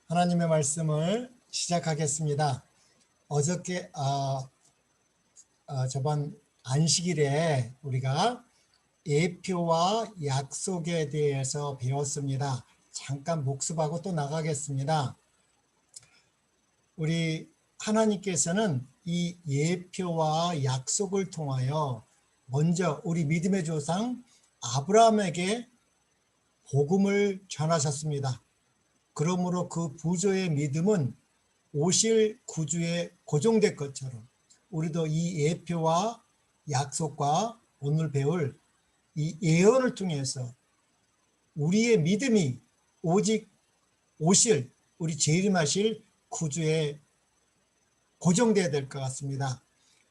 하나님의 말씀을 시작하겠습니다. 어저께 저번 안식일에 우리가 예표와 약속에 대해서 배웠습니다. 잠깐 복습하고 또 나가겠습니다. 우리 하나님께서는 이 예표와 약속을 통하여 먼저 우리 믿음의 조상 아브라함에게 복음을 전하셨습니다. 그러므로 그 부조의 믿음은 오실 구주에 고정될 것처럼 우리도 이 예표와 약속과 오늘 배울 이 예언을 통해서 우리의 믿음이 오직 오실 우리 재림하실 구주에 고정되어야 될 것 같습니다.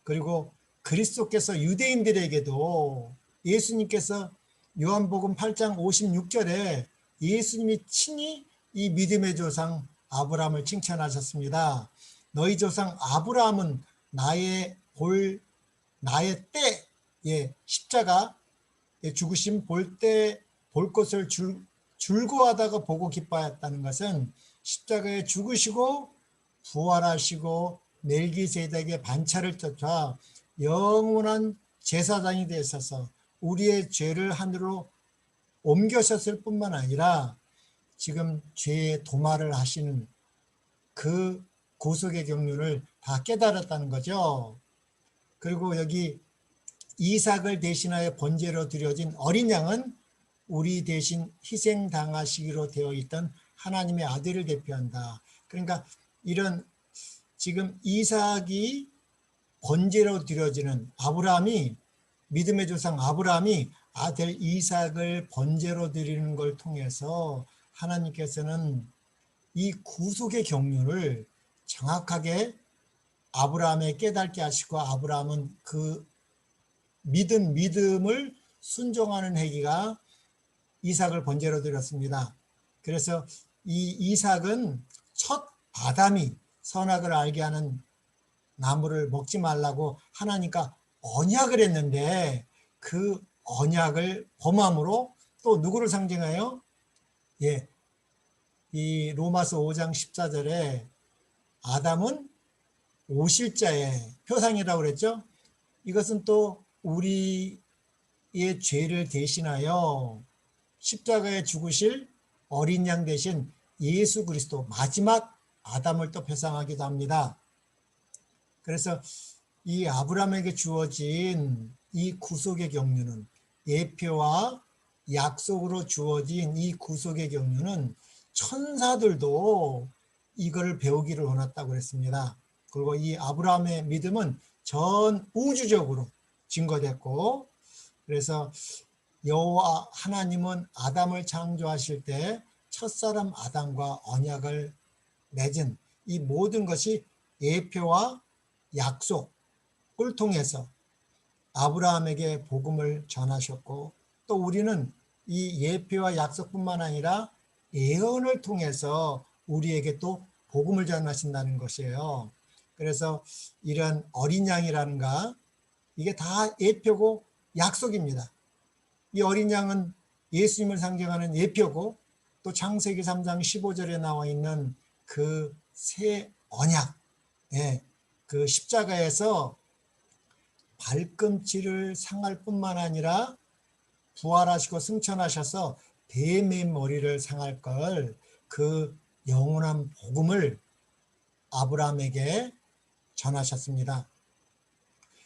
그리고 그리스도께서 유대인들에게도 예수님께서 요한복음 8장 56절에 예수님이 친히 이 믿음의 조상 아브라함을 칭찬하셨습니다. 너희 조상 아브라함은 나의 때에 십자가 죽으심 볼 것을 줄고하다가 보고 기뻐하였다는 것은 십자가에 죽으시고 부활하시고 멜기세덱의 반차를 쫓아 영원한 제사장이 되셔서 우리의 죄를 하늘로 옮겨셨을 뿐만 아니라 지금 죄의 도말을 하시는 그 구속의 경륜을 다 깨달았다는 거죠. 그리고 여기 이삭을 대신하여 번제로 드려진 어린 양은 우리 대신 희생당하시기로 되어 있던 하나님의 아들을 대표한다. 그러니까 이런 지금 이삭이 번제로 드려지는 아브라함이 믿음의 조상 아브라함이 아들 이삭을 번제로 드리는 걸 통해서 하나님께서는 이 구속의 경륜을 정확하게 아브라함에 깨닫게 하시고 아브라함은 그 믿음을 순종하는 행위가 이삭을 번제로 드렸습니다. 그래서 이 이삭은 첫 아담이 선악을 알게 하는 나무를 먹지 말라고 하나님과 언약을 했는데 그 언약을 범함으로 또 누구를 상징해요? 이 로마서 5장 14절에 아담은 오실자의 표상이라고 그랬죠. 이것은 또 우리의 죄를 대신하여 십자가에 죽으실 어린 양 대신 예수 그리스도 마지막 아담을 또 표상하기도 합니다. 그래서 이 아브라함에게 주어진 이 구속의 경륜은 예표와 약속으로 주어진 이 구속의 경륜은 천사들도 이거를 배우기를 원했다고 그랬습니다. 그리고 이 아브라함의 믿음은 전 우주적으로 증거됐고 그래서 여호와 하나님은 아담을 창조하실 때 첫사람 아담과 언약을 맺은 이 모든 것이 예표와 약속을 통해서 아브라함에게 복음을 전하셨고 또 우리는 이 예표와 약속뿐만 아니라 예언을 통해서 우리에게 또 복음을 전하신다는 것이에요. 그래서 이런 어린 양이라는가 이게 다 예표고 약속입니다. 이 어린 양은 예수님을 상징하는 예표고 또 창세기 3장 15절에 나와 있는 그 새 언약, 그 십자가에서 발꿈치를 상할 뿐만 아니라 부활하시고 승천하셔서 뱀의 머리를 상할 걸 그 영원한 복음을 아브라함에게 전하셨습니다.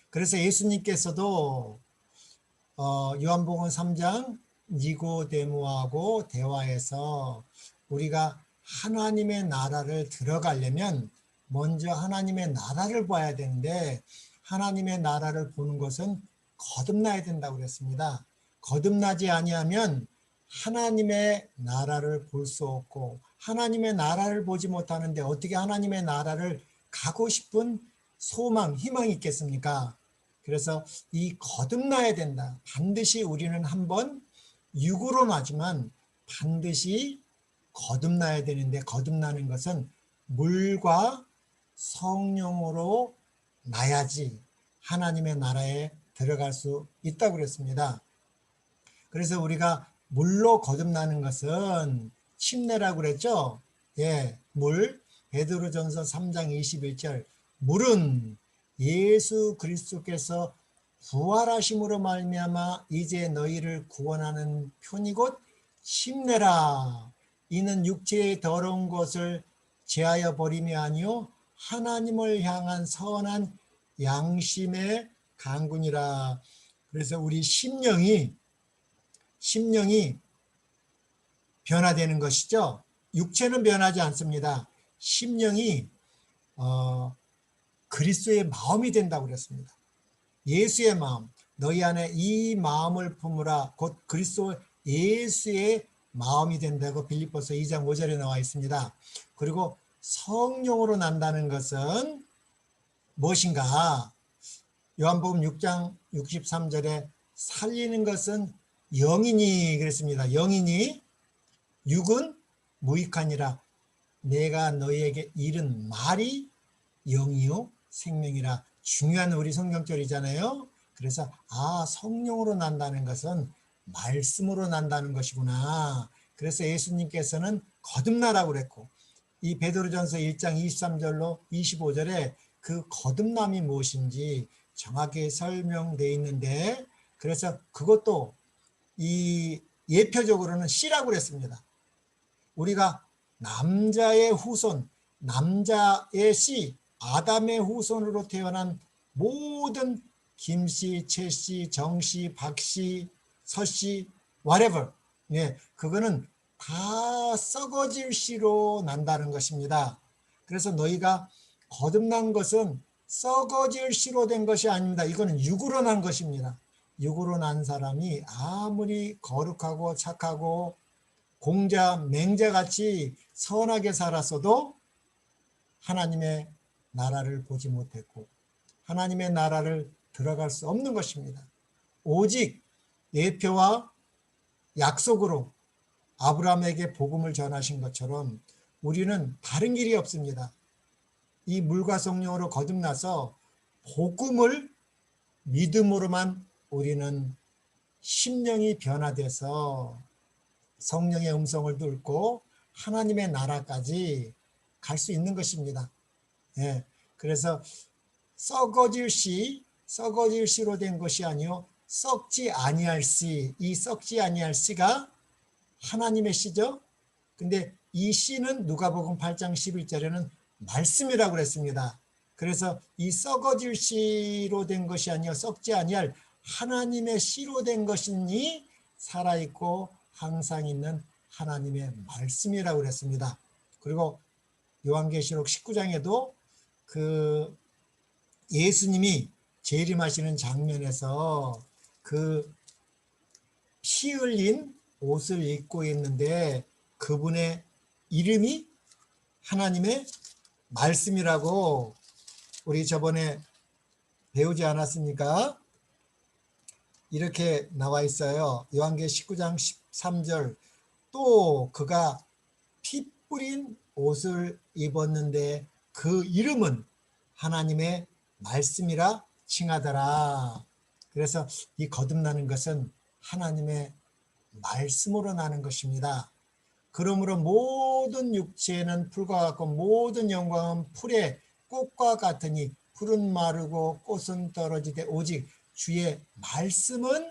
그래서 예수님께서도 요한복음 3장 니고데모하고 대화해서 우리가 하나님의 나라를 들어가려면 먼저 하나님의 나라를 봐야 되는데 하나님의 나라를 보는 것은 거듭나야 된다고 그랬습니다. 거듭나지 아니하면 하나님의 나라를 볼 수 없고 하나님의 나라를 보지 못하는데 어떻게 하나님의 나라를 가고 싶은 소망, 희망이 있겠습니까? 그래서 이 거듭나야 된다. 반드시 우리는 한번 육으로 나지만 반드시 거듭나야 되는데 거듭나는 것은 물과 성령으로 나야지 하나님의 나라에 들어갈 수 있다고 그랬습니다. 그래서 우리가 물로 거듭나는 것은 침례라고 그랬죠. 물, 베드로전서 3장 21절, 물은 예수 그리스도께서 부활하심으로 말미암아 이제 너희를 구원하는 편이 곧 침례라. 이는 육체의 더러운 것을 제하여 버림이 아니요 하나님을 향한 선한 양심의 강군이라. 그래서 우리 심령이 변화되는 것이죠. 육체는 변하지 않습니다. 심령이 그리스도의 마음이 된다고 그랬습니다. 예수의 마음, 너희 안에 이 마음을 품으라. 곧 그리스도 예수의 마음이 된다고 빌립보서 2장 5절에 나와 있습니다. 그리고 성령으로 난다는 것은 무엇인가? 요한복음 6장 63절에 살리는 것은 영이니 그랬습니다. 영이니 육은 무익하니라. 내가 너희에게 이른 말이 영이요 생명이라. 중요한 우리 성경절이잖아요. 그래서 성령으로 난다는 것은 말씀으로 난다는 것이구나. 그래서 예수님께서는 거듭나라고 그랬고, 이 베드로전서 1장 23절로 25절에 그 거듭남이 무엇인지 정확히 설명되어 있는데, 그래서 그것도 이 예표적으로는 씨라고 그랬습니다. 우리가 남자의 후손, 남자의 씨, 아담의 후손으로 태어난 모든 김씨, 최씨, 정씨, 박씨, 서씨, whatever. 그거는 다 썩어질 씨로 난다는 것입니다. 그래서 너희가 거듭난 것은 썩어질 씨로 된 것이 아닙니다. 이거는 육으로 난 것입니다. 육으로 난 사람이 아무리 거룩하고 착하고 공자, 맹자같이 선하게 살았어도 하나님의 나라를 보지 못했고 하나님의 나라를 들어갈 수 없는 것입니다. 오직 예표와 약속으로 아브라함에게 복음을 전하신 것처럼 우리는 다른 길이 없습니다. 이 물과 성령으로 거듭나서 복음을 믿음으로만 우리는 심령이 변화돼서 성령의 음성을 듣고 하나님의 나라까지 갈 수 있는 것입니다. 그래서 썩어질 씨로 된 것이 아니요 썩지 아니할 씨, 이 썩지 아니할 씨가 하나님의 씨죠. 근데 이 씨는 누가복음 8장 11절에는 말씀이라고 그랬습니다. 그래서 이 썩어질 씨로 된 것이 아니요 썩지 아니할 하나님의 씨로 된 것이니 살아있고 항상 있는 하나님의 말씀이라고 그랬습니다. 그리고 요한계시록 19장에도 그 예수님이 재림하시는 장면에서 그 피 흘린 옷을 입고 있는데 그분의 이름이 하나님의 말씀이라고 우리 저번에 배우지 않았습니까? 이렇게 나와 있어요. 요한계시록 19장 13절 또 그가 피 뿌린 옷을 입었는데 그 이름은 하나님의 말씀이라 칭하더라. 그래서 이 거듭나는 것은 하나님의 말씀으로 나는 것입니다. 그러므로 모든 육체는 풀과 같고 모든 영광은 풀의 꽃과 같으니 풀은 마르고 꽃은 떨어지되 오직 주의 말씀은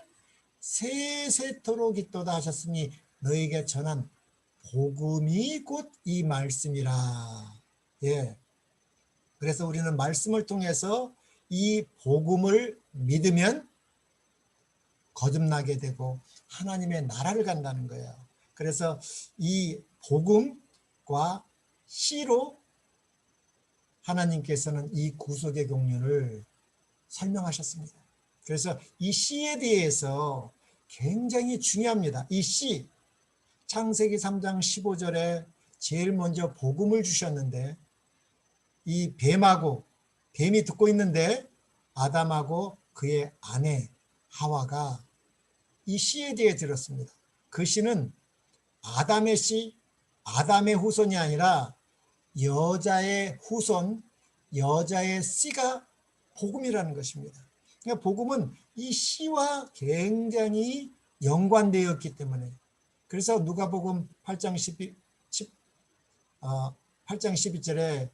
세세토록 있도다 하셨으니 너에게 전한 복음이 곧 이 말씀이라. 그래서 우리는 말씀을 통해서 이 복음을 믿으면 거듭나게 되고 하나님의 나라를 간다는 거예요. 그래서 이 복음과 씨로 하나님께서는 이 구속의 공륜을 설명하셨습니다. 그래서 이 씨에 대해서 굉장히 중요합니다. 이 씨, 창세기 3장 15절에 제일 먼저 복음을 주셨는데 이 뱀이 듣고 있는데 아담하고 그의 아내 하와가 이 씨에 대해 들었습니다. 그 씨는 아담의 씨, 아담의 후손이 아니라 여자의 후손, 여자의 씨가 복음이라는 것입니다. 그러니까 복음은 이 씨와 굉장히 연관되어 있기 때문에 그래서 누가복음 8장 8장 12절에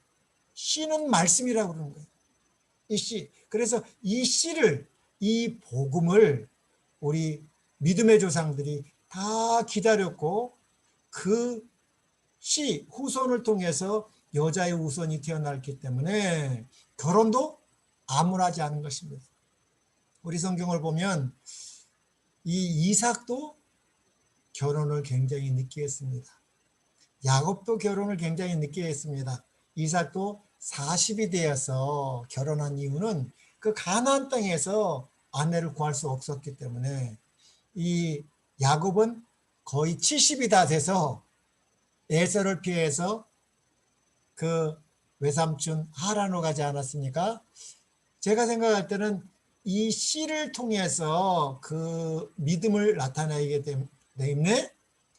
씨는 말씀이라고 그러는 거예요. 이 씨. 그래서 이 씨를, 이 복음을 우리 믿음의 조상들이 다 기다렸고 그 씨, 후손을 통해서 여자의 후손이 태어났기 때문에 결혼도 암울하지 않은 것입니다. 우리 성경을 보면 이 이삭도 결혼을 굉장히 늦게 했습니다. 야곱도 결혼을 굉장히 늦게 했습니다. 이삭도 40이 되어서 결혼한 이유는 그 가나안 땅에서 아내를 구할 수 없었기 때문에, 이 야곱은 거의 70이 다 돼서 에서를 피해서 그 외삼촌 하란으로 가지 않았습니까? 제가 생각할 때는 이 씨를 통해서 그 믿음을 나타내기 때문에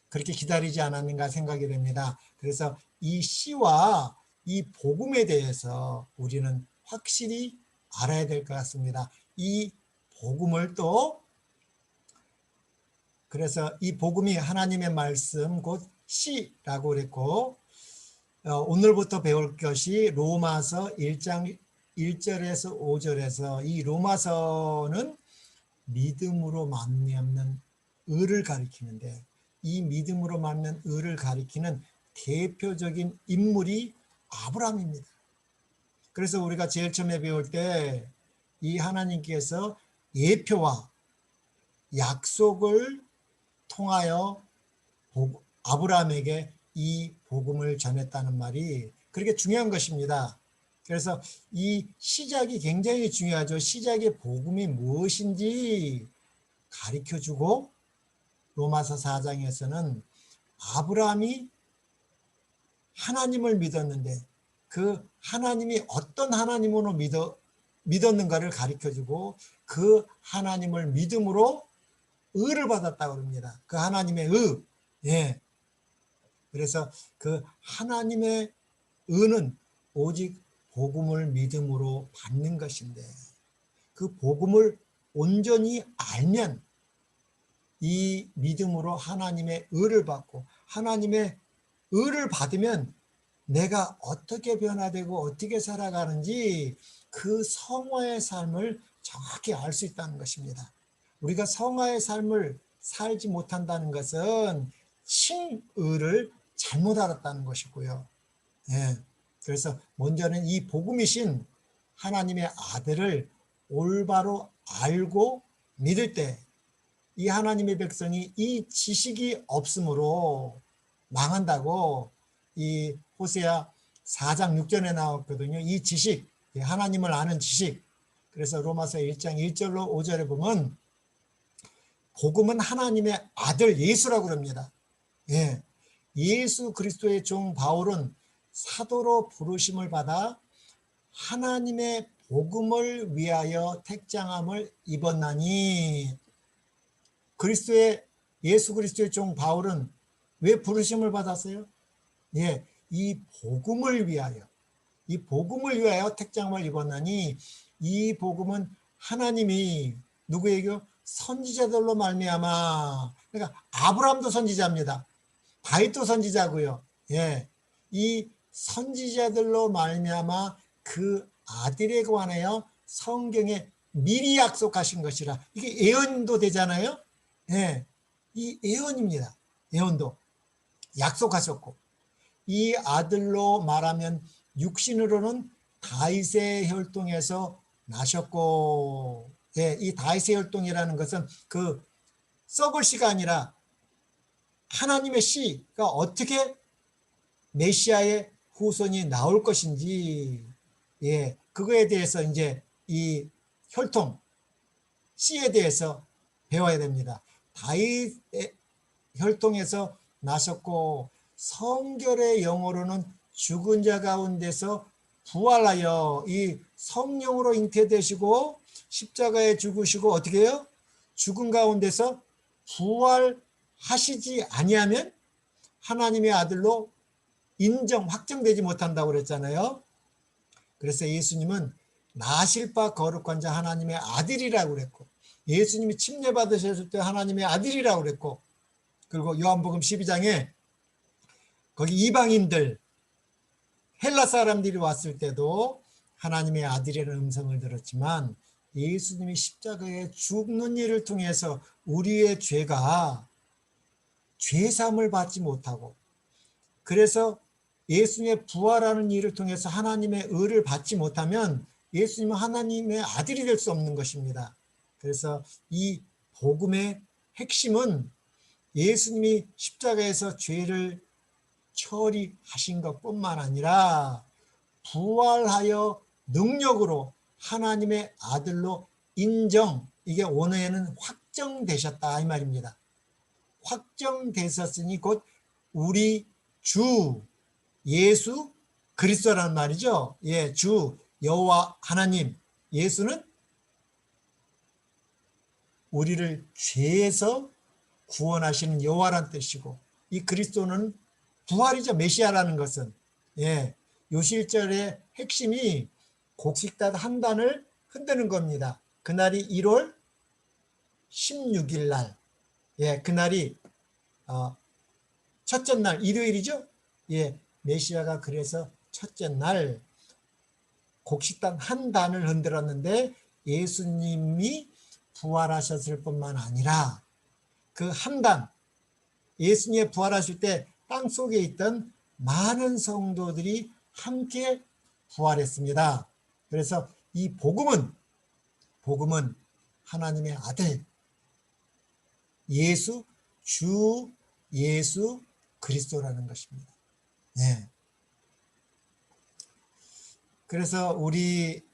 그렇게 기다리지 않았는가 생각이 됩니다. 그래서 이 씨와 이 복음에 대해서 우리는 확실히 알아야 될 것 같습니다. 이 복음을 또, 그래서 이 복음이 하나님의 말씀 곧 씨라고 그랬고, 오늘부터 배울 것이 로마서 1장 1절에서 5절에서 이 로마서는 믿음으로 말미암는 의를 가리키는데, 이 믿음으로 말미암는 의를 가리키는 대표적인 인물이 아브라함입니다. 그래서 우리가 제일 처음에 배울 때 이 하나님께서 예표와 약속을 통하여 아브라함에게 이 복음을 전했다는 말이 그렇게 중요한 것입니다. 그래서 이 시작이 굉장히 중요하죠. 시작의 복음이 무엇인지 가르쳐주고, 로마서 4장에서는 아브라함이 하나님을 믿었는데 그 하나님이 어떤 하나님으로 믿었는가를 가르쳐주고, 그 하나님을 믿음으로 의를 받았다고 합니다. 그 하나님의 의. 예. 그래서 그 하나님의 의는 오직 복음을 믿음으로 받는 것인데, 그 복음을 온전히 알면 이 믿음으로 하나님의 의를 받고, 하나님의 의를 받으면 내가 어떻게 변화되고 어떻게 살아가는지 그 성화의 삶을 정확히 알 수 있다는 것입니다. 우리가 성화의 삶을 살지 못한다는 것은 신의를 잘못 알았다는 것이고요. 예. 그래서 먼저는 이 복음이신 하나님의 아들을 올바로 알고 믿을 때, 이 하나님의 백성이 이 지식이 없으므로 망한다고 이 호세아 4장 6절에 나왔거든요. 이 지식, 하나님을 아는 지식. 그래서 로마서 1장 1절로 5절에 보면 복음은 하나님의 아들 예수라고 그럽니다. 예. 예수 그리스도의 종 바울은 사도로 부르심을 받아 하나님의 복음을 위하여 택장함을 입었나니, 예수 그리스도의 종 바울은 왜 부르심을 받았어요? 예, 이 복음을 위하여 택장함을 입었나니, 이 복음은 하나님이 누구에게? 선지자들로 말미암아. 그러니까 아브라함도 선지자입니다. 다윗도 선지자고요. 예, 이 선지자들로 말미암아 그 아들에 관하여 성경에 미리 약속하신 것이라. 이게 예언도 되잖아요. 예, 이 예언입니다. 예언도 약속하셨고, 이 아들로 말하면 육신으로는 다윗의 혈통에서 나셨고, 예, 이 다윗의 혈통이라는 것은 그 썩을 씨가 아니라 하나님의 씨가 어떻게 메시아의 후손이 나올 것인지, 예, 그거에 대해서 이제 이 혈통, 씨에 대해서 배워야 됩니다. 다윗의 혈통에서 나셨고, 성결의 영으로는 죽은 자 가운데서 부활하여 이 성령으로 잉태되시고 십자가에 죽으시고 어떻게 해요? 죽은 가운데서 부활하시지 아니하면 하나님의 아들로 확정되지 못한다고 그랬잖아요. 그래서 예수님은 나실 바 거룩한 자 하나님의 아들이라고 그랬고, 예수님이 침례 받으셨을 때 하나님의 아들이라고 그랬고, 그리고 요한복음 12장에 거기 이방인들, 헬라 사람들이 왔을 때도 하나님의 아들이라는 음성을 들었지만 예수님이 십자가에 죽는 일을 통해서 우리의 죄가 죄사함을 받지 못하고, 그래서 예수님의 부활하는 일을 통해서 하나님의 의를 받지 못하면 예수님은 하나님의 아들이 될 수 없는 것입니다. 그래서 이 복음의 핵심은 예수님이 십자가에서 죄를 처리하신 것뿐만 아니라 부활하여 능력으로 하나님의 아들로 인정, 이게 원어에는 확정되셨다 이 말입니다. 확정되셨으니 곧 우리 주 예수 그리스도라는 말이죠. 예, 주 여호와 하나님, 예수는 우리를 죄에서 구원하시는 여호와란 뜻이고, 이 그리스도는 부활이죠. 메시아라는 것은. 예, 요실절의 핵심이 곡식단 한 단을 흔드는 겁니다. 그날이 1월 16일 날. 예, 그날이 첫째 날 일요일이죠. 예, 메시아가 그래서 첫째 날 곡식단 한 단을 흔들었는데 예수님이 부활하셨을 뿐만 아니라 그 한 단, 예수님이 부활하실 때 땅속에 있던 많은 성도들이 함께 부활했습니다. 그래서 이 복음은 하나님의 아들 예수, 주 예수 그리스도라는 것입니다. 네. 그래서 우리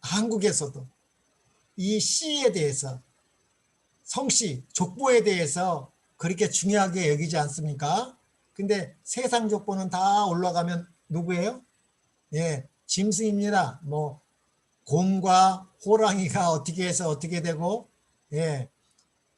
한국에서도 이 씨에 대해서, 성씨, 족보에 대해서 그렇게 중요하게 여기지 않습니까? 근데 세상 족보는 다 올라가면 누구예요? 예, 짐승입니다. 뭐 곰과 호랑이가 어떻게 해서 어떻게 되고, 예,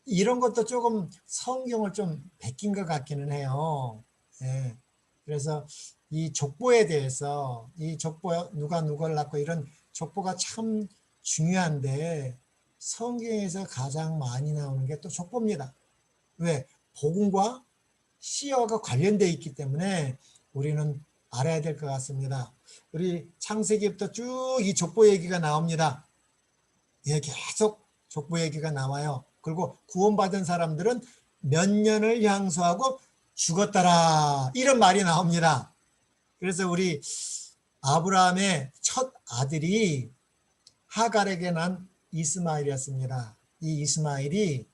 이런 것도 조금 성경을 좀 베낀 것 같기는 해요. 예, 그래서 이 족보에 대해서, 이 족보 누가 누굴 낳고 이런 족보가 참 중요한데 성경에서 가장 많이 나오는 게 또 족보입니다. 왜? 복음과 씨어가 관련되어 있기 때문에 우리는 알아야 될 것 같습니다. 우리 창세기부터 쭉 이 족보 얘기가 나옵니다. 예, 계속 족보 얘기가 나와요. 그리고 구원받은 사람들은 몇 년을 향수하고 죽었더라, 이런 말이 나옵니다. 그래서 우리 아브라함의 첫 아들이 하갈에게 난 이스마엘이었습니다. 이 이스마엘이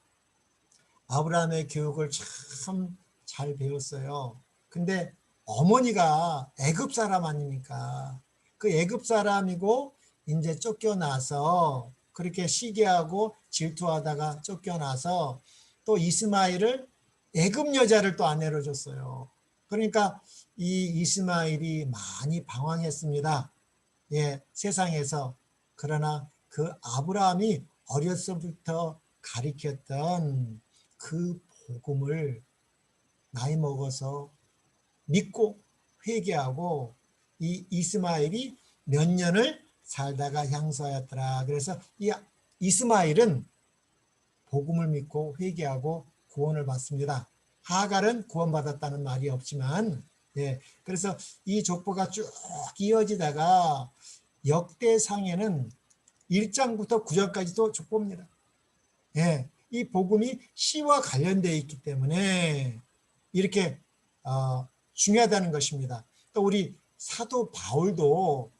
아브라함의 교육을 참 잘 배웠어요. 근데 어머니가 애굽 사람 아닙니까? 그 애굽 사람이고 이제 쫓겨나서 그렇게 시기하고 질투하다가 쫓겨나서 또 이스마엘을 애굽 여자를 또 아내로 줬어요. 그러니까 이 이스마엘이 많이 방황했습니다. 예, 세상에서. 그러나 그 아브라함이 어렸을부터 가리켰던 그 복음을 나이 먹어서 믿고 회개하고 이 이스마엘이 몇 년을 살다가 향수하였더라. 그래서 이 이스마엘은 복음을 믿고 회개하고 구원을 받습니다. 하갈은 구원받았다는 말이 없지만, 예, 그래서 이 족보가 쭉 이어지다가 역대상에는 1장부터 9장까지도 족보입니다. 예, 이 복음이 시와 관련되어 있기 때문에 이렇게 중요하다는 것입니다. 또 우리 사도 바울도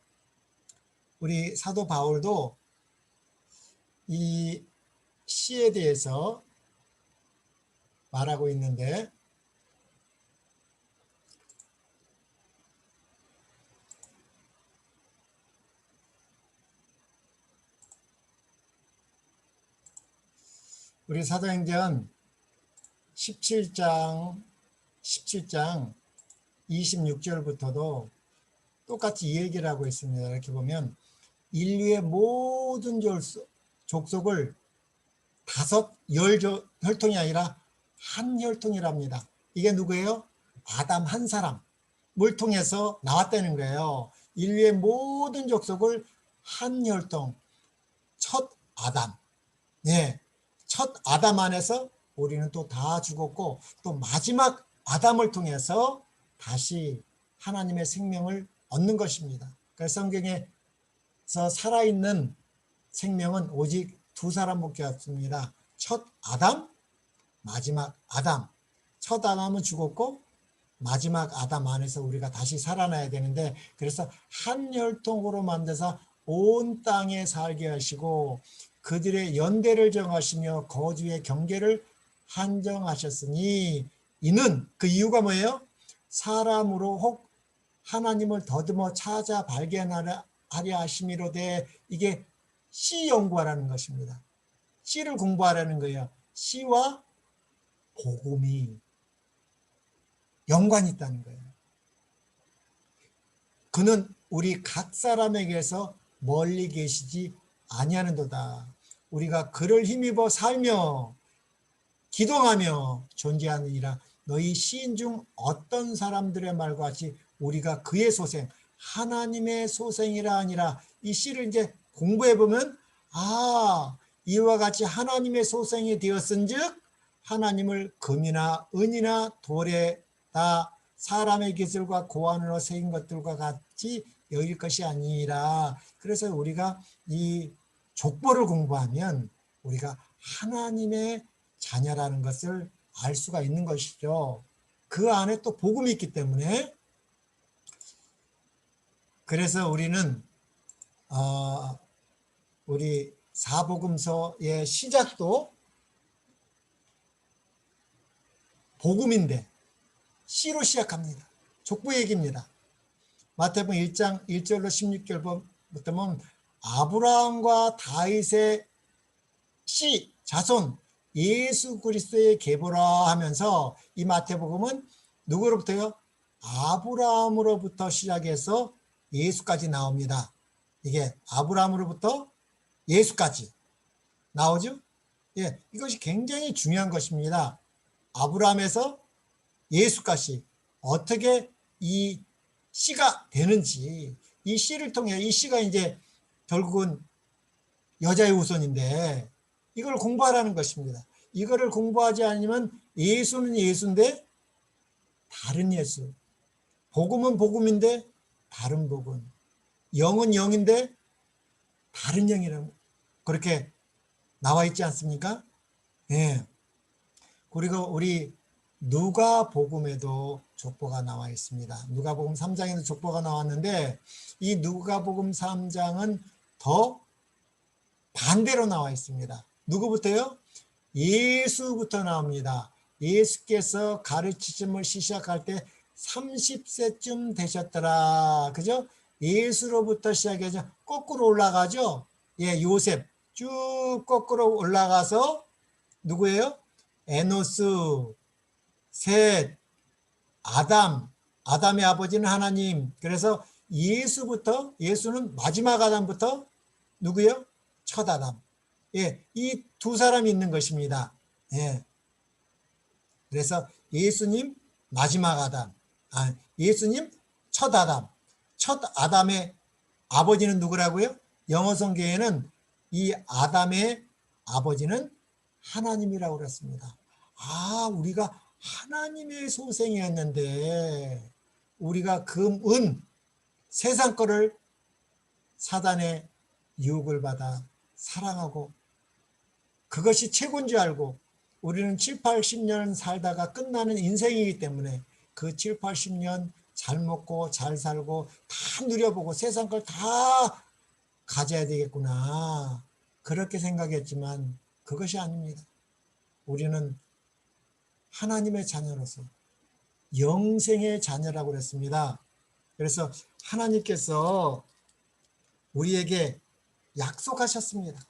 이 시에 대해서 말하고 있는데, 우리 사도행전 17장 26절부터도 똑같이 이 얘기를 하고 있습니다. 이렇게 보면 인류의 모든 족속을 다섯 혈통이 아니라 한 혈통이랍니다. 이게 누구예요? 아담 한 사람을 통해서 나왔다는 거예요. 인류의 모든 족속을 한 혈통, 첫 아담. 네, 첫 아담 안에서 우리는 또 다 죽었고 또 마지막 아담을 통해서 다시 하나님의 생명을 얻는 것입니다. 그래서 성경에서 살아있는 생명은 오직 두 사람밖에 없습니다. 첫 아담, 마지막 아담. 첫 아담은 죽었고 마지막 아담 안에서 우리가 다시 살아나야 되는데, 그래서 한 혈통으로 만드사 온 땅에 살게 하시고 그들의 연대를 정하시며 거주의 경계를 한정하셨으니, 이는 그 이유가 뭐예요? 사람으로 혹 하나님을 더듬어 찾아 발견하려 하심이로되, 이게 씨 연구하라는 것입니다. 씨를 공부하라는 거예요. 씨와 복음이 연관이 있다는 거예요. 그는 우리 각 사람에게서 멀리 계시지 아니하는도다. 우리가 그를 힘입어 살며 기동하며 존재하느니라. 너희 시인 중 어떤 사람들의 말과 같이 우리가 그의 소생, 하나님의 소생이라 아니라, 이 시를 이제 공부해 보면 이와 같이 하나님의 소생이 되었은즉 하나님을 금이나 은이나 돌에다 사람의 기술과 고안으로 새긴 것들과 같이 여길 것이 아니라. 그래서 우리가 이 족보를 공부하면 우리가 하나님의 자녀라는 것을 알 수가 있는 것이죠. 그 안에 또 복음이 있기 때문에. 그래서 우리는 우리 사복음서의 시작도 복음인데 C로 시작합니다. 족보 얘기입니다. 마태복음 1장 1절로 16절부터 보면 아브라함과 다윗의 씨, 자손, 예수 그리스도의 계보라 하면서, 이 마태복음은 누구로부터요? 아브라함으로부터 시작해서 예수까지 나옵니다. 이게 아브라함으로부터 예수까지 나오죠? 예, 이것이 굉장히 중요한 것입니다. 아브라함에서 예수까지 어떻게 이 씨가 되는지, 이 씨를 통해, 이 씨가 이제 결국은 여자의 후손인데 이걸 공부하라는 것입니다. 이거를 공부하지 않으면 예수는 예수인데 다른 예수, 복음은 복음인데 다른 복음, 영은 영인데 다른 영이라고 그렇게 나와 있지 않습니까? 예. 그리고 우리 누가복음에도 족보가 나와 있습니다. 누가복음 3장에도 족보가 나왔는데, 이 누가복음 3장은 더 반대로 나와 있습니다. 누구부터요? 예수부터 나옵니다. 예수께서 가르치심을 시작할 때 30세쯤 되셨더라. 그죠? 예수로부터 시작해서 거꾸로 올라가죠. 예, 요셉 쭉 거꾸로 올라가서 누구예요? 에노스, 셋, 아담, 아담의 아버지는 하나님. 그래서 예수부터, 예수는 마지막 아담부터 누구요? 첫 아담. 예, 이 두 사람이 있는 것입니다. 예. 그래서 예수님 마지막 아담, 예수님 첫 아담. 첫 아담의 아버지는 누구라고요? 영어 성경에는 이 아담의 아버지는 하나님이라고 그랬습니다. 우리가 하나님의 소생이었는데 우리가 금, 은, 세상 거를 사단의 유혹을 받아 사랑하고 그것이 최고인 줄 알고 우리는 7, 80년 살다가 끝나는 인생이기 때문에 그 7, 80년 잘 먹고 잘 살고 다 누려보고 세상 걸 다 가져야 되겠구나, 그렇게 생각했지만 그것이 아닙니다. 우리는 하나님의 자녀로서 영생의 자녀라고 그랬습니다. 그래서 하나님께서 우리에게 약속하셨습니다.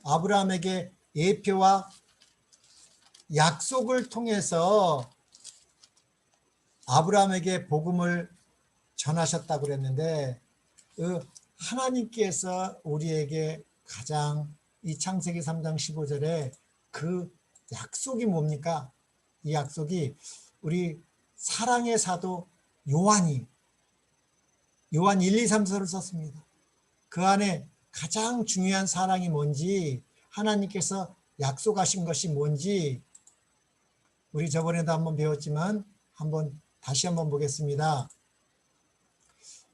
아브라함에게 예표와 약속을 통해서 아브라함에게 복음을 전하셨다고 그랬는데, 하나님께서 우리에게 가장 이 창세기 3장 15절에 그 약속이 뭡니까? 이 약속이 우리 사랑의 사도 요한 1, 2, 3서를 썼습니다. 그 안에 가장 중요한 사랑이 뭔지, 하나님께서 약속하신 것이 뭔지 우리 저번에도 한번 배웠지만 다시 한번 보겠습니다.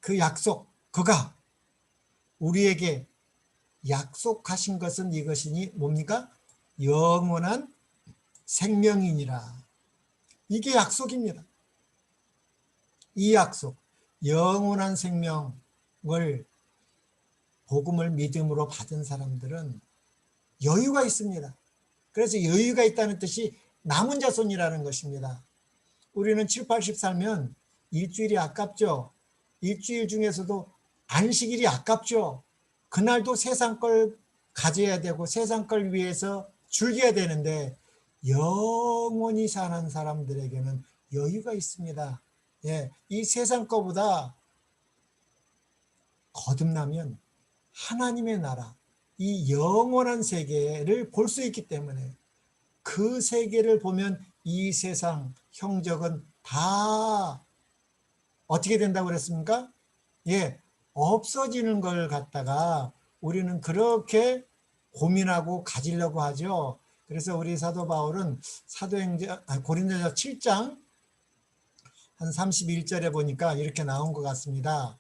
그 약속, 그가 우리에게 약속하신 것은 이것이니 뭡니까? 영원한 생명이니라. 이게 약속입니다. 이 약속, 영원한 생명을 복음을 믿음으로 받은 사람들은 여유가 있습니다. 그래서 여유가 있다는 뜻이 남은 자손이라는 것입니다. 우리는 7, 80 살면 일주일이 아깝죠. 일주일 중에서도 안식일이 아깝죠. 그날도 세상 걸 가져야 되고 세상 걸 위해서 즐겨야 되는데 영원히 사는 사람들에게는 여유가 있습니다. 예, 이 세상 거보다 거듭나면 하나님의 나라, 이 영원한 세계를 볼 수 있기 때문에 그 세계를 보면 이 세상 형적은 다 어떻게 된다고 그랬습니까? 예, 없어지는 걸 갖다가 우리는 그렇게 고민하고 가지려고 하죠. 그래서 우리 사도 바울은 고린도전서 7장 한 31절에 보니까 이렇게 나온 것 같습니다.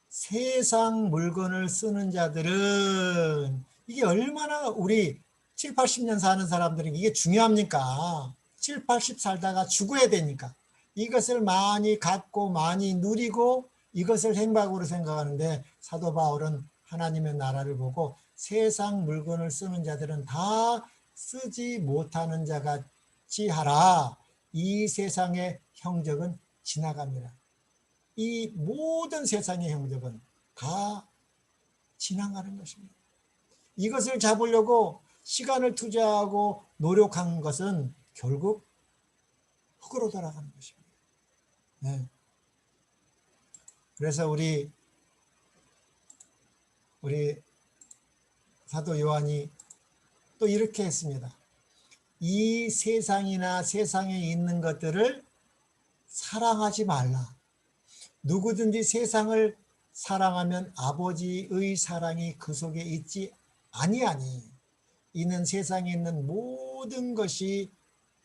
세상 물건을 쓰는 자들은 이게 얼마나 우리 7, 80년 사는 사람들은 이게 중요합니까? 7, 80 살다가 죽어야 되니까 이것을 많이 갖고 많이 누리고 이것을 행복으로 생각하는데 사도 바울은 하나님의 나라를 보고 세상 물건을 쓰는 자들은 다 쓰지 못하는 자같이 하라. 이 세상의 형적은 지나갑니다. 이 모든 세상의 형적은 다 지나가는 것입니다. 이것을 잡으려고 시간을 투자하고 노력한 것은 결국 흙으로 돌아가는 것입니다. 네. 그래서 우리 사도 요한이 또 이렇게 했습니다. 이 세상이나 세상에 있는 것들을 사랑하지 말라. 누구든지 세상을 사랑하면 아버지의 사랑이 그 속에 있지 아니하니 이는 세상에 있는 모든 것이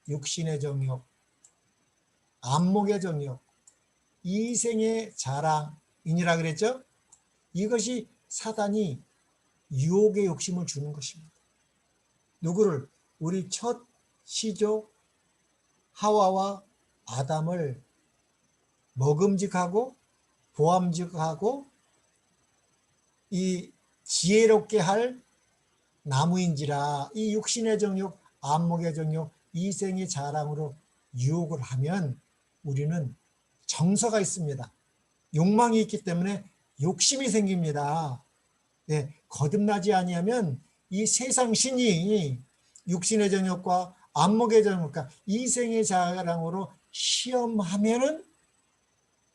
육신의 정욕, 안목의 정욕, 이생의 자랑이니라 그랬죠? 이것이 사단이 유혹의 욕심을 주는 것입니다. 누구를? 우리 첫 시조 하와와 아담을 먹음직하고 보암직하고 이 지혜롭게 할 나무인지라 이 육신의 정욕, 안목의 정욕, 이생의 자랑으로 유혹을 하면 우리는 정서가 있습니다. 욕망이 있기 때문에 욕심이 생깁니다. 예, 거듭나지 아니하면 이 세상 신이 육신의 정욕과 안목의 정욕과 이생의 자랑으로 시험하면은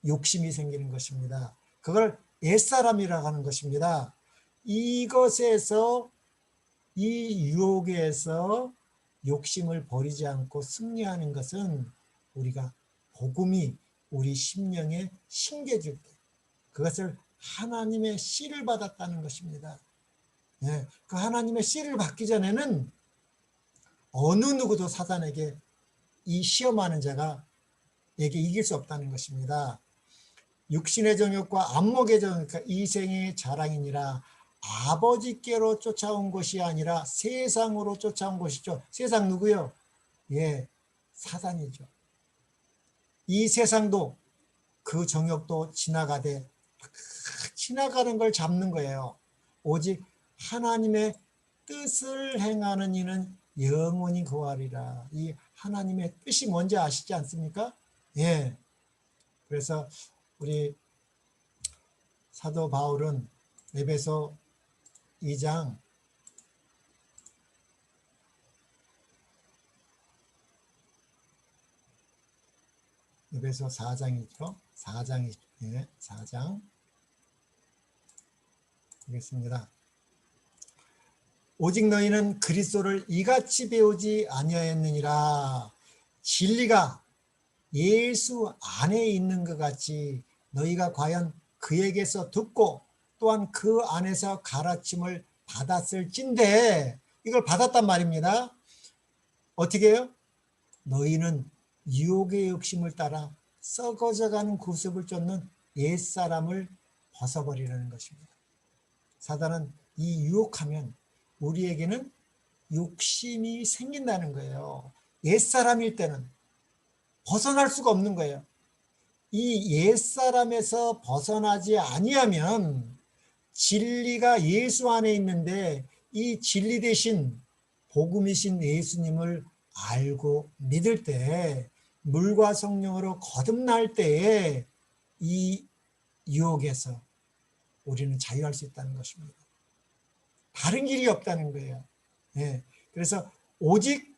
욕심이 생기는 것입니다. 그걸 옛사람이라고 하는 것입니다. 이것에서 이 유혹에서 욕심을 버리지 않고 승리하는 것은 우리가 복음이 우리 심령에 심겨질 때 그것을 하나님의 씨를 받았다는 것입니다. 네, 그 하나님의 씨를 받기 전에는 어느 누구도 사단에게 이 시험하는 자가 에게 이길 수 없다는 것입니다. 육신의 정욕과 안목의 정욕과 이생의 자랑이니라 아버지께로 쫓아온 것이 아니라 세상으로 쫓아온 것이죠. 세상 누구요? 예, 사단이죠. 이 세상도 그 정욕도 지나가되 지나가는 걸 잡는 거예요. 오직 하나님의 뜻을 행하는 이는 영원히 거하리라. 이 하나님의 뜻이 뭔지 아시지 않습니까? 예. 그래서 우리 사도 바울은 에베소 2장 에베소 4장이죠. 4장 예, 4장 보겠습니다. 오직 너희는 그리스도를 이같이 배우지 아니하였느니라. 진리가 예수 안에 있는 것 같이 너희가 과연 그에게서 듣고 또한 그 안에서 가르침을 받았을진데 이걸 받았단 말입니다. 어떻게 해요? 너희는 유혹의 욕심을 따라 썩어져가는 구습을 쫓는 옛사람을 벗어버리라는 것입니다. 사단은 이 유혹하면 우리에게는 욕심이 생긴다는 거예요. 옛사람일 때는 벗어날 수가 없는 거예요. 이 옛사람에서 벗어나지 아니하면 진리가 예수 안에 있는데 이 진리 대신 복음이신 예수님을 알고 믿을 때, 물과 성령으로 거듭날 때에 이 유혹에서 우리는 자유할 수 있다는 것입니다. 다른 길이 없다는 거예요. 예. 그래서 오직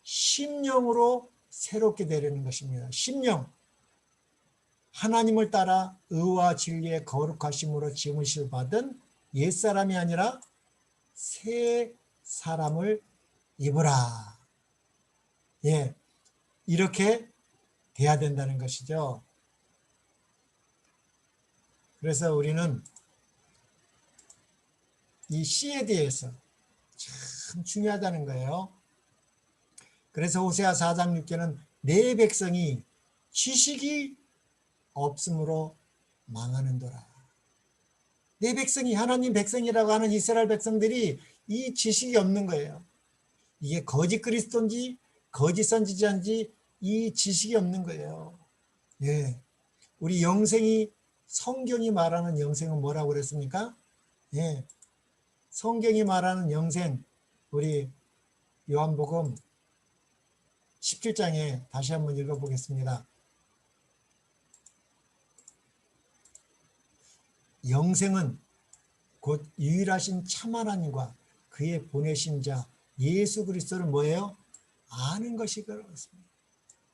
심령으로 새롭게 되려는 것입니다. 심령. 하나님을 따라 의와 진리의 거룩하심으로 지음을 받은 옛사람이 아니라 새 사람을 입으라. 예. 이렇게 돼야 된다는 것이죠. 그래서 우리는 이 씨에 대해서 참 중요하다는 거예요. 그래서 호세아 4장 6절은 내 백성이 지식이 없으므로 망하는도라. 내 백성이, 하나님 백성이라고 하는 이스라엘 백성들이 이 지식이 없는 거예요. 이게 거짓 그리스도인지 거짓 선지자인지 이 지식이 없는 거예요. 예. 우리 영생이, 성경이 말하는 영생은 뭐라고 그랬습니까? 예. 성경이 말하는 영생, 우리 요한복음 17장에 다시 한번 읽어보겠습니다. 영생은 곧 유일하신 참 하나님과 그의 보내신 자 예수 그리스도를 뭐예요? 아는 것이 그렇습니다.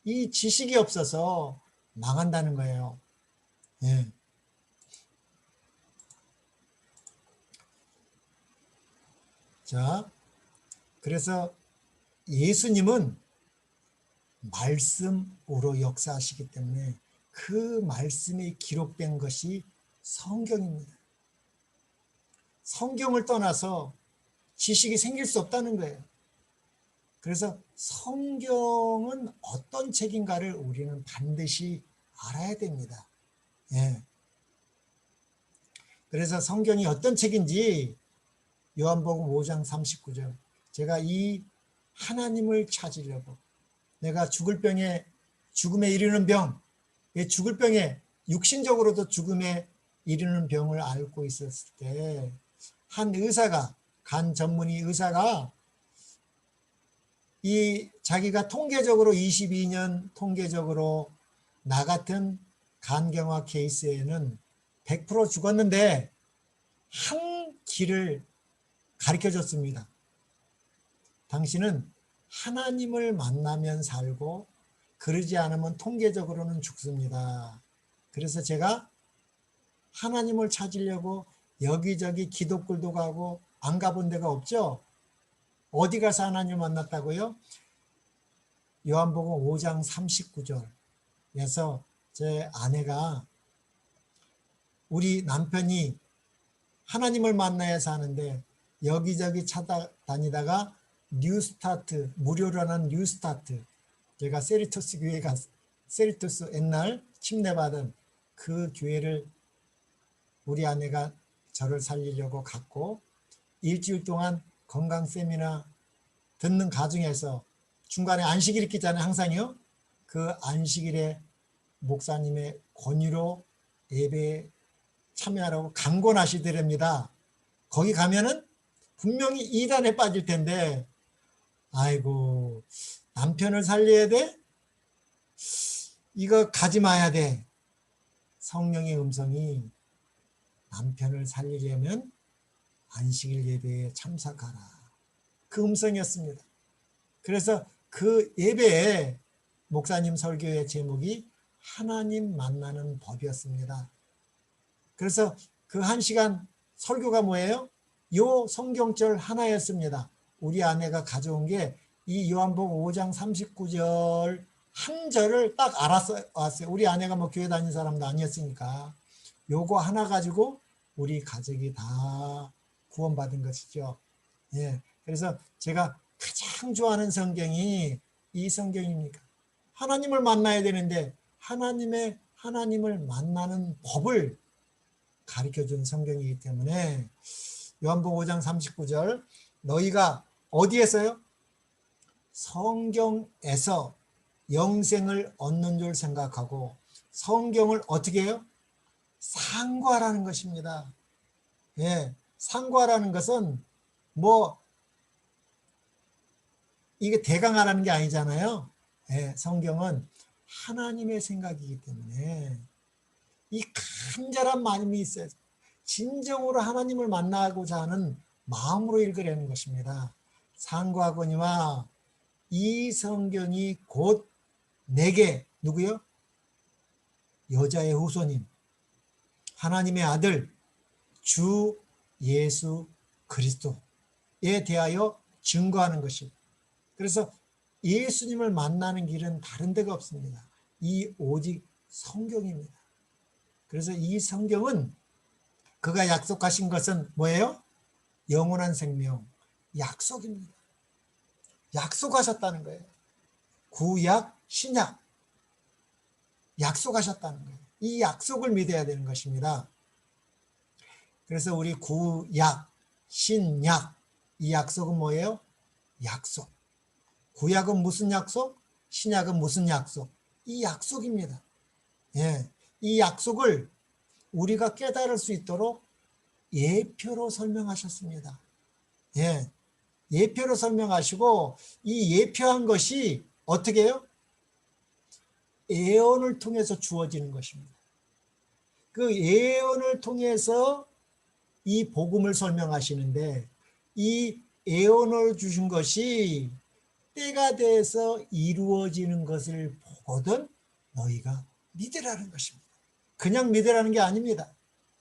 이 지식이 없어서 망한다는 거예요. 예. 자, 그래서 예수님은 말씀으로 역사하시기 때문에 그 말씀에 기록된 것이 성경입니다. 성경을 떠나서 지식이 생길 수 없다는 거예요. 그래서 성경은 어떤 책인가를 우리는 반드시 알아야 됩니다. 예. 그래서 성경이 어떤 책인지 요한복음 5장 39절, 제가 이 하나님을 찾으려고 내가 죽음에 이르는 병, 죽을 병에, 육신적으로도 죽음에 이르는 병을 앓고 있었을 때 한 의사가, 간 전문의 의사가 이 자기가 통계적으로 22년 통계적으로 나 같은 간경화 케이스에는 100% 죽었는데 한 길을 가르쳐 줬습니다. 당신은 하나님을 만나면 살고 그러지 않으면 통계적으로는 죽습니다. 그래서 제가 하나님을 찾으려고 여기저기 기독굴도 가고 안 가본 데가 없죠. 어디 가서 하나님을 만났다고요? 요한복음 5장 39절에서 제 아내가, 우리 남편이 하나님을 만나야 사는데 여기저기 찾아다니다가 뉴스타트, 무료로 하는 뉴스타트, 제가 세리토스 교회 세리토스 옛날 침례받은 그 교회를 우리 아내가 저를 살리려고 갔고, 일주일 동안 건강 세미나 듣는 가중에서 중간에 안식일 있잖아요. 항상요. 그 안식일에 목사님의 권유로 예배에 참여하라고 강권하시더랍니다. 거기 가면은 분명히 이단에 빠질 텐데, 아이고, 남편을 살려야 돼? 이거 가지 마야 돼. 성령의 음성이 남편을 살리려면 안식일 예배에 참석하라. 그 음성이었습니다. 그래서 그 예배에 목사님 설교의 제목이 하나님 만나는 법이었습니다. 그래서 그 1시간 설교가 뭐예요? 요 성경절 하나였습니다. 우리 아내가 가져온 게 이 요한복음 5장 39절 한 절을 딱 알았어요. 우리 아내가 뭐 교회 다니는 사람도 아니었으니까 요거 하나 가지고 우리 가족이 다 구원받은 것이죠. 예. 그래서 제가 가장 좋아하는 성경이 이 성경입니다. 하나님을 만나야 되는데 하나님의 하나님을 만나는 법을 가르쳐준 성경이기 때문에 요한복음 5장 39절 너희가 어디에서요? 성경에서 영생을 얻는 줄 생각하고 성경을 어떻게 해요? 상고하라는 것입니다. 예, 상고하라는 것은 뭐 이게 대강하라는 게 아니잖아요. 예, 성경은 하나님의 생각이기 때문에 이 간절한 마음이 있어야 진정으로 하나님을 만나고자 하는 마음으로 읽으려는 것입니다. 상고하거니와 이 성경이 곧 내게 누구요? 여자의 후손인 하나님의 아들 주 예수 그리스도에 대하여 증거하는 것입니다. 그래서 예수님을 만나는 길은 다른 데가 없습니다. 이 오직 성경입니다. 그래서 이 성경은 그가 약속하신 것은 뭐예요? 영원한 생명, 약속입니다. 약속하셨다는 거예요. 구약, 신약 약속하셨다는 거예요. 이 약속을 믿어야 되는 것입니다. 그래서 우리 구약, 신약 이 약속은 뭐예요? 약속. 구약은 무슨 약속? 신약은 무슨 약속? 이 약속입니다. 예, 이 약속을 우리가 깨달을 수 있도록 예표로 설명하셨습니다. 예, 예표로 설명하시고 이 예표한 것이 어떻게 해요? 예언을 통해서 주어지는 것입니다. 그 예언을 통해서 이 복음을 설명하시는데 이 예언을 주신 것이 때가 돼서 이루어지는 것을 보거든 너희가 믿으라는 것입니다. 그냥 믿으라는 게 아닙니다.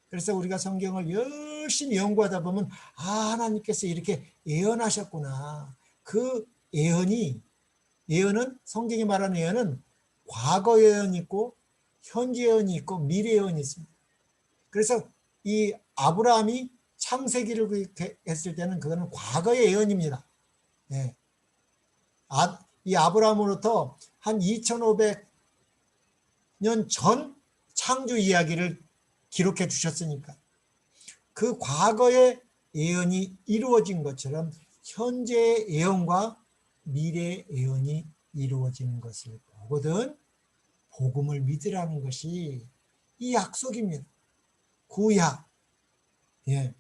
그래서 우리가 성경을 열심히 연구하다 보면 하나님께서 이렇게 예언하셨구나. 그 예언은 성경이 말하는 예언은 과거 예언이 있고 현재 예언이 있고 미래 예언이 있습니다. 그래서 이 아브라함이 창세기를 했을 때는 그거는 과거의 예언입니다. 네. 이 아브라함으로부터 한 2500년 전 창조 이야기를 기록해 주셨으니까 그 과거의 예언이 이루어진 것처럼 현재의 예언과 미래의 예언이 이루어지는 것을 보거든 복음을 믿으라는 것이 이 약속입니다. 구약. 예.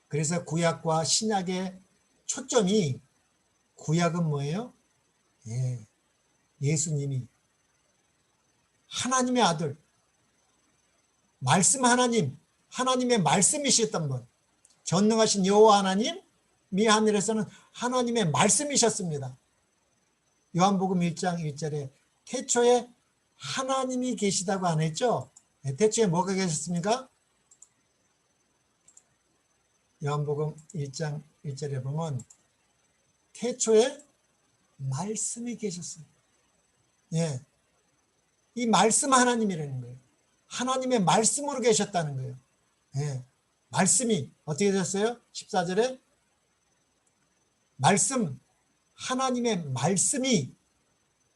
그래서 구약과 신약의 초점이 구약은 뭐예요? 예. 예수님이 하나님의 아들, 말씀 하나님, 하나님의 말씀이셨던 분, 전능하신 여호와 하나님이 하늘에서는 하나님의 말씀이셨습니다. 요한복음 1장 1절에 태초에 하나님이 계시다고 안 했죠? 태초에 뭐가 계셨습니까? 요한복음 1장 1절에 보면 태초에 말씀이 계셨어요. 예. 이 말씀 하나님이라는 거예요. 하나님의 말씀으로 계셨다는 거예요. 예. 말씀이 어떻게 되셨어요? 14절에 말씀, 하나님의 말씀이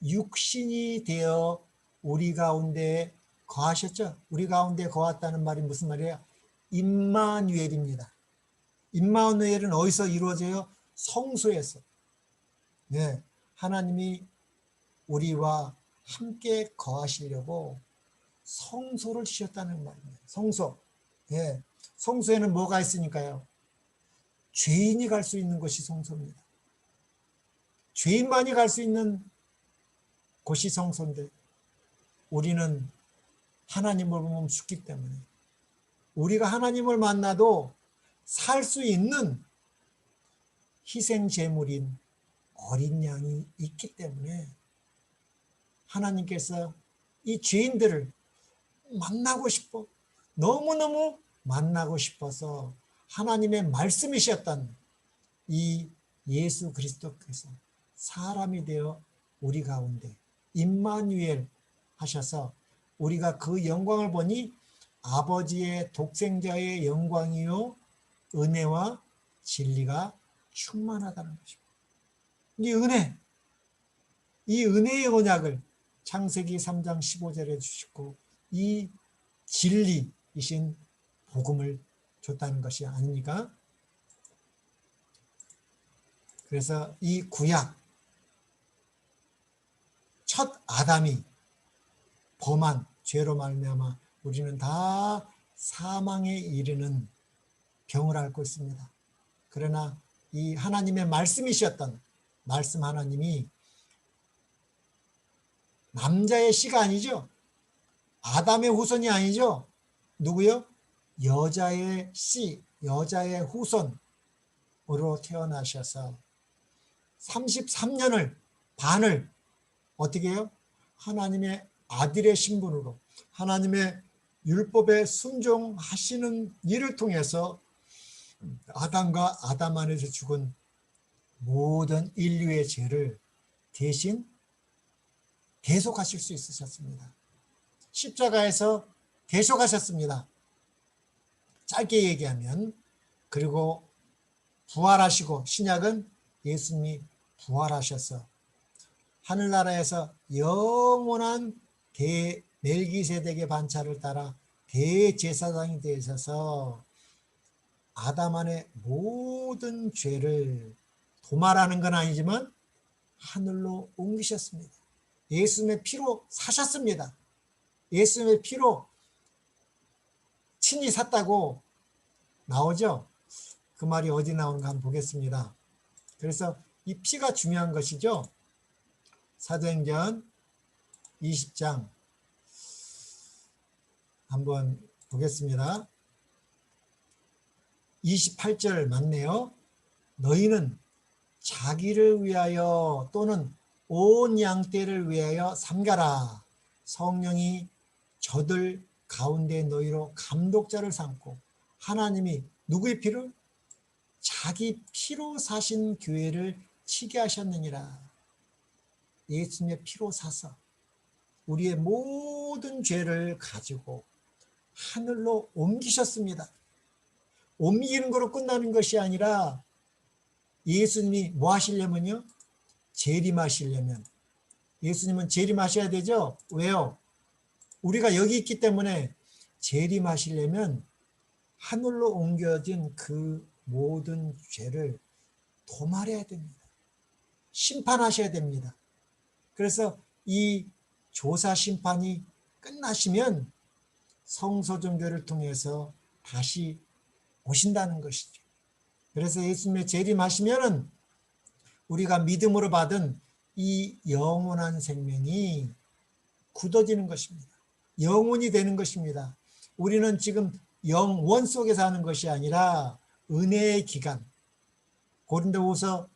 육신이 되어 우리 가운데 거하셨죠? 우리 가운데 거했다는 말이 무슨 말이에요? 임마누엘입니다. 임마누엘은 어디서 이루어져요? 성소에서. 네, 하나님이 우리와 함께 거하시려고 성소를 지었다는 말입니다. 성소. 예, 성소에는 뭐가 있으니까요? 죄인이 갈 수 있는 곳이 성소입니다. 죄인만이 갈 수 있는 곳이 성소인데 우리는 하나님을 보면 죽기 때문에 우리가 하나님을 만나도 살 수 있는 희생 제물인 어린 양이 있기 때문에 하나님께서 이 죄인들을 만나고 싶어 너무너무 만나고 싶어서 하나님의 말씀이셨던 이 예수 그리스도께서 사람이 되어 우리 가운데 임마누엘 하셔서 우리가 그 영광을 보니 아버지의 독생자의 영광이요 은혜와 진리가 충만하다는 것입니다. 이 은혜의 언약을 창세기 3장 15절에 주시고 이 진리이신 복음을 줬다는 것이 아닙니까? 그래서 이 구약 첫 아담이 범한 죄로 말미암아 우리는 다 사망에 이르는 병을 앓고 있습니다. 그러나 이 하나님의 말씀이셨던 말씀 하나님이 남자의 씨가 아니죠. 아담의 후손이 아니죠. 누구요? 여자의 씨, 여자의 후손으로 태어나셔서 33년을 반을 어떻게 해요? 하나님의 아들의 신분으로 하나님의 율법에 순종하시는 일을 통해서 아담과 아담 안에서 죽은 모든 인류의 죄를 대신 대속하실 수 있으셨습니다. 십자가에서 대속하셨습니다. 짧게 얘기하면. 그리고 부활하시고 신약은 예수님이 부활하셔서 하늘나라에서 영원한 멜기세덱의 반차를 따라 대제사장이 되셔서 아담 안의 모든 죄를 도말하는 건 아니지만 하늘로 옮기셨습니다. 예수님의 피로 사셨습니다. 예수님의 피로 친히 샀다고 나오죠. 그 말이 어디 나오는가 한번 보겠습니다. 그래서 이 피가 중요한 것이죠. 사도행전 20장 한번 보겠습니다. 28절 맞네요. 너희는 자기를 위하여 또는 온 양떼를 위하여 삼가라. 성령이 저들 가운데 너희로 감독자를 삼고 하나님이 누구의 피를? 자기 피로 사신 교회를 치게 하셨느니라. 예수님의 피로 사서 우리의 모든 죄를 가지고 하늘로 옮기셨습니다. 옮기는 거로 끝나는 것이 아니라 예수님이 뭐 하시려면요? 재림하시려면 예수님은 재림하셔야 되죠? 왜요? 우리가 여기 있기 때문에 재림하시려면 하늘로 옮겨진 그 모든 죄를 도말해야 됩니다. 심판하셔야 됩니다. 그래서 이 조사 심판이 끝나시면 성소정결을 통해서 다시 오신다는 것이죠. 그래서 예수님의 재림하시면은 우리가 믿음으로 받은 이 영원한 생명이 굳어지는 것입니다. 영혼이 되는 것입니다. 우리는 지금 영원 속에 사는 것이 아니라 은혜의 기간. 고린도후서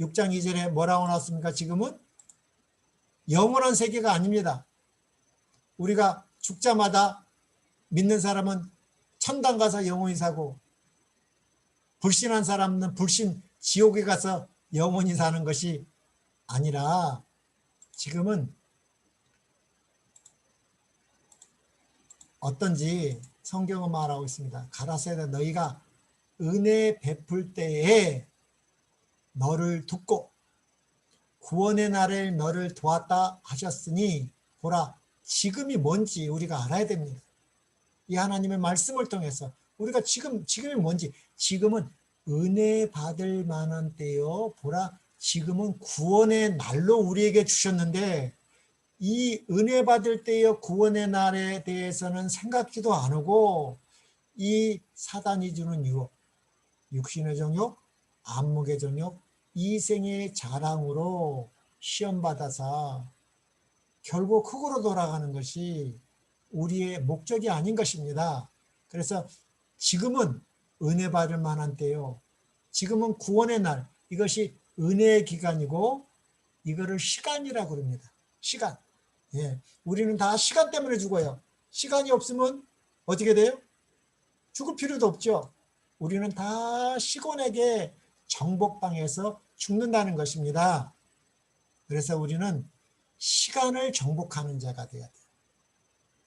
6장 2절에 뭐라고 나왔습니까? 지금은 영원한 세계가 아닙니다. 우리가 죽자마다 믿는 사람은 천당 가서 영원히 사고 불신한 사람은 불신 지옥에 가서 영원히 사는 것이 아니라 지금은 어떤지 성경은 말하고 있습니다. 가라사대 너희가 은혜 베풀 때에 너를 돕고 구원의 날에 너를 도왔다 하셨으니 보라 지금이 뭔지 우리가 알아야 됩니다. 이 하나님의 말씀을 통해서 우리가 지금이 뭔지 지금은 은혜 받을 만한 때요. 보라 지금은 구원의 날로 우리에게 주셨는데 이 은혜 받을 때요 구원의 날에 대해서는 생각지도 안 하고 이 사단이 주는 유혹, 육신의 정욕, 안목의 정욕, 이생의 자랑으로 시험받아서 결국 흙으로 돌아가는 것이 우리의 목적이 아닌 것입니다. 그래서 지금은 은혜 받을 만한 때요. 지금은 구원의 날, 이것이 은혜의 기간이고 이거를 시간이라고 그럽니다. 시간. 예, 우리는 다 시간 때문에 죽어요. 시간이 없으면 어떻게 돼요? 죽을 필요도 없죠. 우리는 다 시곤에게 정복당해서 죽는다는 것입니다. 그래서 우리는 시간을 정복하는 자가 돼야 돼요.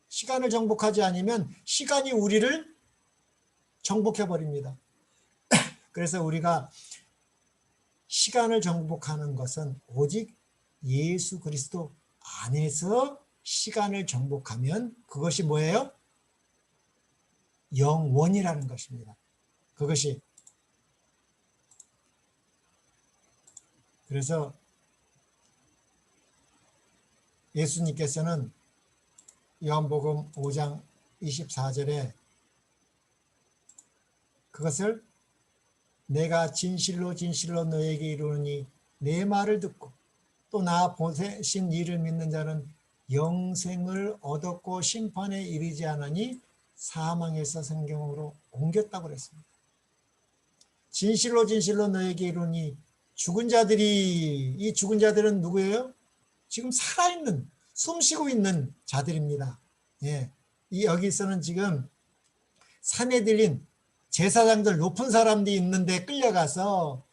시간을 정복하지 않으면 시간이 우리를 정복해버립니다. 그래서 우리가 시간을 정복하는 것은 오직 예수 그리스도 안에서 시간을 정복하면 그것이 뭐예요? 영원이라는 것입니다. 그것이. 그래서 예수님께서는 요한복음 5장 24절에 그것을 내가 진실로 진실로 너에게 이르노니 내 말을 듣고 또 나 보내신 이를 믿는 자는 영생을 얻었고 심판에 이르지 않으니 사망에서 생명으로 옮겼다고 그랬습니다. 진실로 진실로 너에게 이르노니 죽은 자들이, 이 죽은 자들은 누구예요? 지금 살아있는, 숨쉬고 있는 자들입니다. 예. 이 여기서는 지금 산에 들린 제사장들 높은 사람들이 있는데 끌려가서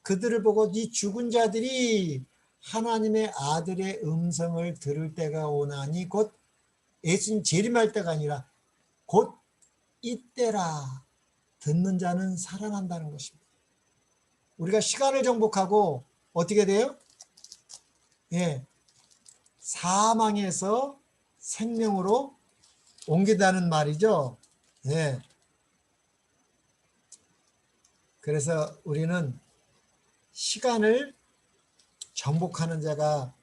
그들을 보고 이 죽은 자들이 하나님의 아들의 음성을 들을 때가 오나니 곧 예수님 재림할 때가 아니라 곧 이때라. 듣는 자는 살아난다는 것입니다. 우리가 시간을 정복하고 어떻게 돼요? 예, 사망에서 생명으로 옮긴다는 말이죠. 예. 그래서 우리는 시간을 정복하는 자가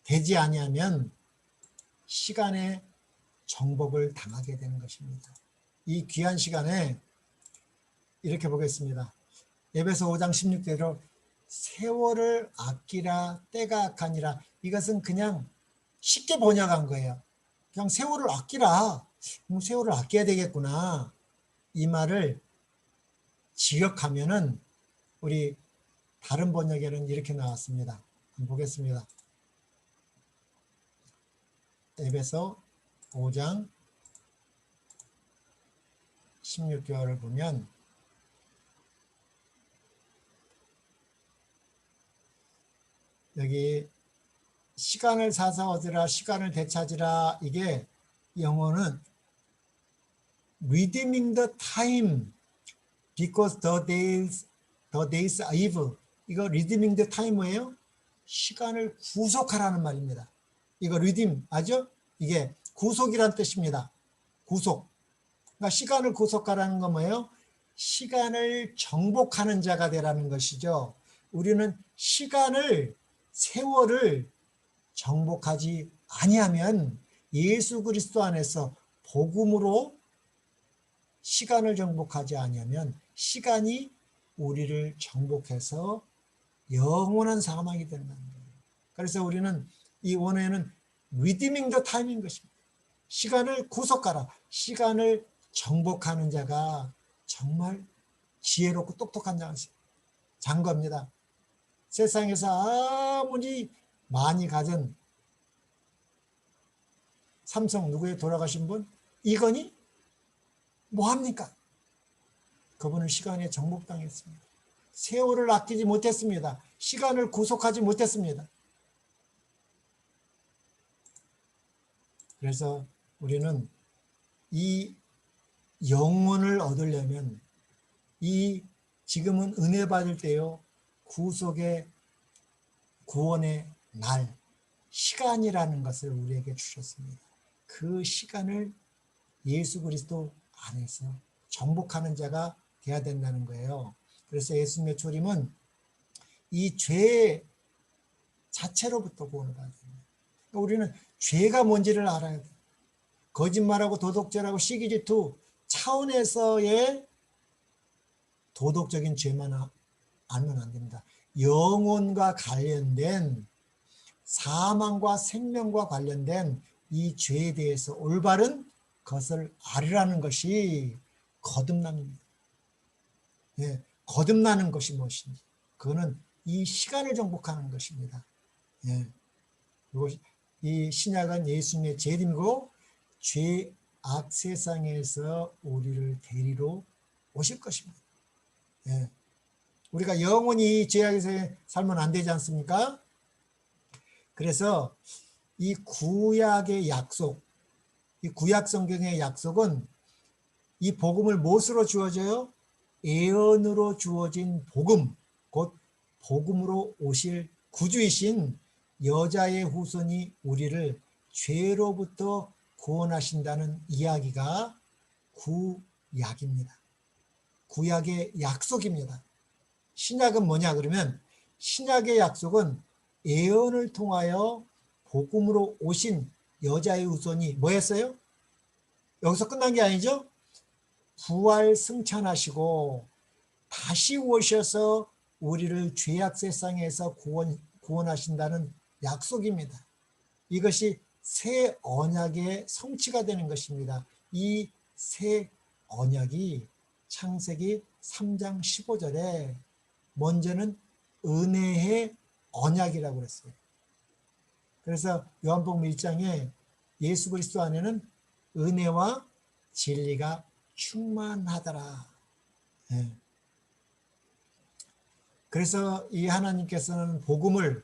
되지 아니하면 시간의 정복을 당하게 되는 것입니다. 이 귀한 시간에 이렇게 보겠습니다. 에베소 5장 16절로 세월을 아끼라 때가 악하니라. 이것은 그냥 쉽게 번역한 거예요. 그냥 세월을 아끼라. 세월을 아껴야 되겠구나. 이 말을 지역하면은 우리 다른 번역에는 이렇게 나왔습니다. 한번 보겠습니다. 에베소 5장 16절을 보면 여기 시간을 사서 얻으라 시간을 되찾으라. 이게 영어는 redeeming the time because the days are evil. 이거 redeeming the time예요. 시간을 구속하라는 말입니다. 이거 redeem 아죠? 이게 구속이란 뜻입니다. 구속. 그러니까 시간을 구속하라는 건 뭐예요? 시간을 정복하는 자가 되라는 것이죠. 우리는 시간을 세월을 정복하지 아니하면 예수 그리스도 안에서 복음으로 시간을 정복하지 아니하면 시간이 우리를 정복해서 영원한 사망이 된다는 거예요. 그래서 우리는 이 원어에는 redeeming the time인 것입니다. 시간을 구속하라. 시간을 정복하는 자가 정말 지혜롭고 똑똑한 장거입니다. 세상에서 아무리 많이 가진 삼성 누구에 돌아가신 분? 이건희? 뭐합니까? 그분은 시간에 정복당했습니다. 세월을 아끼지 못했습니다. 시간을 구속하지 못했습니다. 그래서 우리는 이 영혼을 얻으려면 이 지금은 은혜 받을 때요. 구속의 구원의 날 시간이라는 것을 우리에게 주셨습니다. 그 시간을 예수 그리스도 안에서 정복하는 자가 되어야 된다는 거예요. 그래서 예수님의 초림은 이 죄 자체로부터 구원을 받아야 됩니다. 그러니까 우리는 죄가 뭔지를 알아야 돼요. 거짓말하고 도덕질하고 시기질투 차원에서의 도덕적인 죄만 알면 안 됩니다. 영혼과 관련된 사망과 생명과 관련된 이 죄에 대해서 올바른 것을 알으라는 것이 거듭남입니다. 예, 거듭나는 것이 무엇인지 그거는 이 시간을 정복하는 것입니다. 예, 그리고 이 신약은 예수님의 재림이고 죄악 세상에서 우리를 데리러 오실 것입니다. 예, 우리가 영원히 죄악에서 살면 안 되지 않습니까? 그래서 이 구약의 약속, 이 구약 성경의 약속은 이 복음을 무엇으로 주어져요? 예언으로 주어진 복음, 곧 복음으로 오실 구주이신 여자의 후손이 우리를 죄로부터 구원하신다는 이야기가 구약입니다. 구약의 약속입니다. 신약은 뭐냐 그러면 신약의 약속은 예언을 통하여 복음으로 오신 여자의 후손이 뭐였어요? 여기서 끝난 게 아니죠? 부활 승천하시고 다시 오셔서 우리를 죄악 세상에서 구원하신다는 약속입니다. 이것이 새 언약의 성취가 되는 것입니다. 이 새 언약이 창세기 3장 15절에 먼저는 은혜의 언약이라고 그랬어요. 그래서 요한복음 1장에 예수 그리스도 안에는 은혜와 진리가 충만하더라. 네. 그래서 이 하나님께서는 복음을,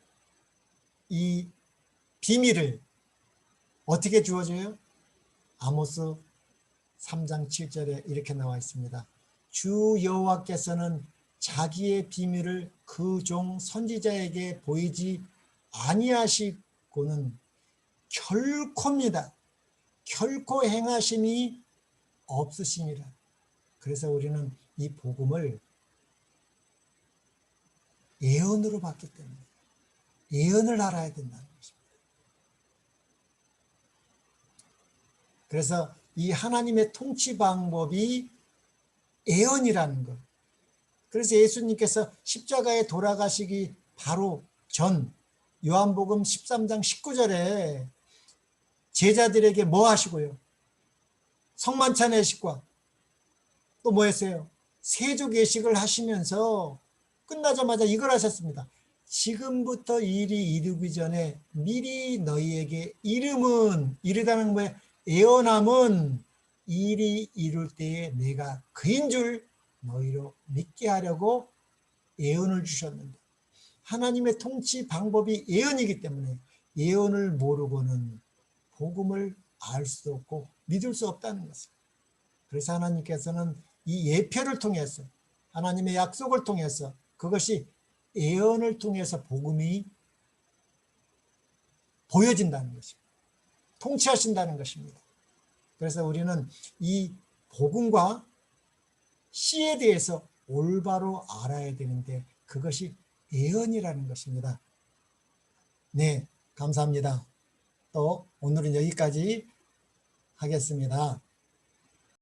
이 비밀을 어떻게 주어줘요? 아모스 3장 7절에 이렇게 나와 있습니다. 주 여호와께서는 자기의 비밀을 그 종 선지자에게 보이지 아니하시고는 결코입니다. 결코 행하심이 없으심이라. 그래서 우리는 이 복음을 예언으로 받기 때문에 예언을 알아야 된다는 것입니다. 그래서 이 하나님의 통치 방법이 예언이라는 것. 그래서 예수님께서 십자가에 돌아가시기 바로 전 요한복음 13장 19절에 제자들에게 뭐 하시고요? 성만찬 예식과 또 뭐 했어요? 세족 예식을 하시면서 끝나자마자 이걸 하셨습니다. 지금부터 일이 이르기 전에 미리 너희에게 이르다는 뭐예요? 예언함은 일이 이룰 때에 내가 그인 줄 너희로 믿게 하려고 예언을 주셨는데, 하나님의 통치 방법이 예언이기 때문에 예언을 모르고는 복음을 알 수 없고 믿을 수 없다는 것입니다. 그래서 하나님께서는 이 예표를 통해서, 하나님의 약속을 통해서, 그것이 예언을 통해서 복음이 보여진다는 것입니다. 통치하신다는 것입니다. 그래서 우리는 이 복음과 씨에 대해서 올바로 알아야 되는데 그것이 예언이라는 것입니다. 네, 감사합니다. 또 오늘은 여기까지 하겠습니다.